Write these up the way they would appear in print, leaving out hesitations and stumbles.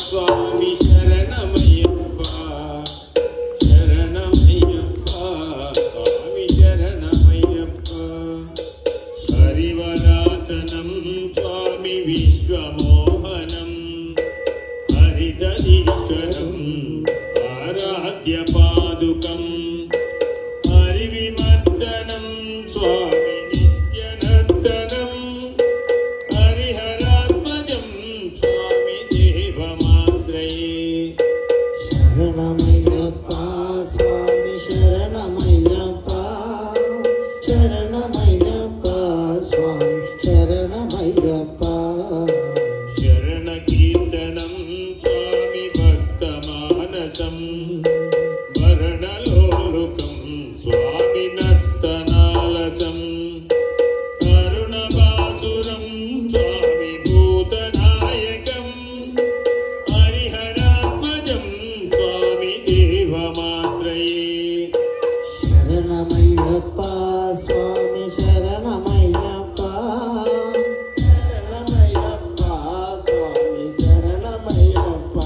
స్వామి శరణమయ్యప్ప శరణమయ్యప్ప స్వామి శరణమయ్యప్ప హరివరాసనం స్వామి విశ్వమోహనం హరితరీశ్వరం ఆరాధ్య పాదుకం హరివిమర్దనం స్వామి నిత్యనర్తనం హరిహరాత్మజం స్వామి దేవమాశ్రయే శరణమయ్యప్ప స్వామి శరణమయ్యప్ప శరణమయ్యప్ప స్వామి శరణమయ్యప్ప శరణ కీర్తనం స్వామి భక్తమానసం మరణలోలుకం స్వామి నర్తనాలసం కరుణబాసురం స్వామి భూతనాయకం హరిహరాత్మజం స్వామి దేవమాశ్రయే శరణమయ్యప్ప స్వామి శరణమయ్యప్ప శరణమయ్యప్ప స్వామి శరణమయ్యప్ప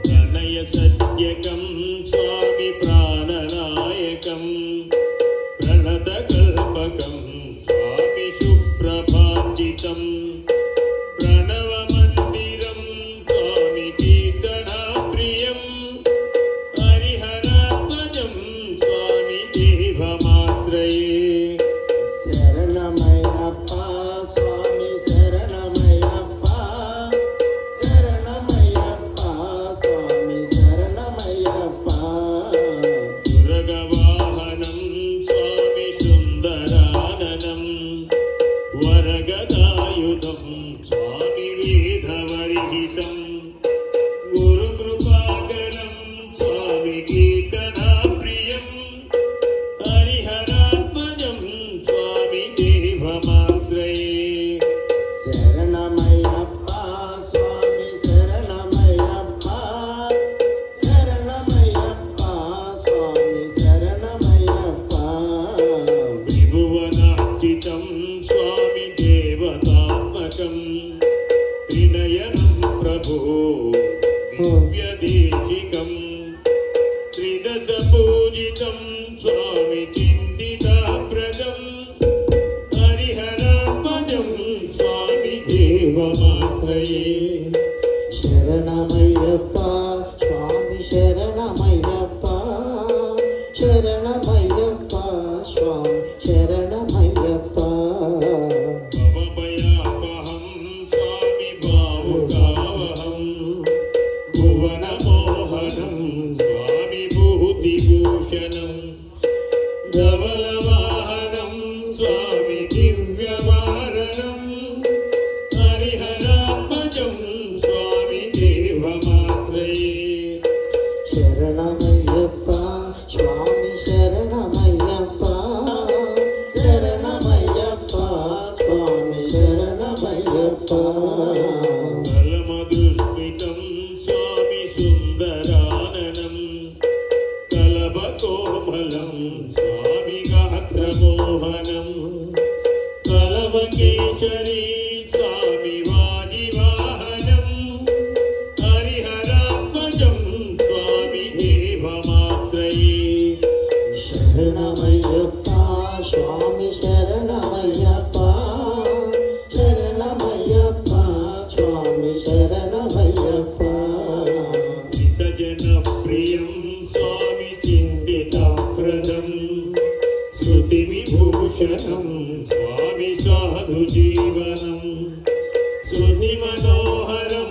ప్రణయ సత్యకం స్వామి ప్రాణనాయకం ప్రణతకల్పకం స్వామి సుప్రభాజితం ప్రణవమందిరం స్వామి కీర్తనాప్రియం హరిహరాత్మజం స్వామి దేవమాశ్రయే శరణమయ్యప్ప స్వామి శరణమయ్యప్ప శరణమయ్యప్ప స్వామి శరణమయ్యప్ప దుర్గవాహనం స్వామి సుందరాననం వరగదాయుధం స్వామి వేదవర్హితం గురుకృపాకరం స్వామి కీర్తనాప్రియం హరిహరాత్మజం స్వామి దేవమాశ్రయే శరణమయ్యప్ప స్వామి శరణమయ్యప్ప శరణమయ్యప్ప స్వామి శరణమయ్యప్ప త్రిభువనార్చితం స్వామి దేవతాత్మకం త్రినయనం ప్రభో దివ్యదేశికం త్రిదశ పూజితం స్వామి చింతితాప్రదం హరిహరాత్మజం స్వామి దేవమాశ్రయే శరణమయ్యప్ప స్వామి శరణమయ్యప్ప శరణమయ్యప్ప స్వామి శరణమయ్యప్ప భవభయాపహం స్వామి భావుకావహం భువనమోహనం స్వామి భూతిభూషణం ధవలవాహనం స్వామి దివ్యవారణం హరిహరాత్మజం స్వామి దేవమాశ్రయే శరణమయ్యప్ప స్వామి శరణమయ్యప్ప శరణమయ్యప్ప స్వామి శరణమయ్యప్ప కలమదుష్మితం స్వామి సుందరాననం కలభకోమలం స్వామి గాత్రమోహనం కలవకేశరీ స్వామి వాజివాహనం హరిహరాత్మజం స్వామి దేవమాశ్రయే శరణమయ్యప్ప స్వామి శరణమయ్యప్ప శరణమయ్యప్ప స్వామి శరణమయ్యప్ప శ్రితజనప్రియం స్వామి చింతితాప్రదం శృతివిభూషణం స్వామి సాధుజీవనం శృతిమనోహరం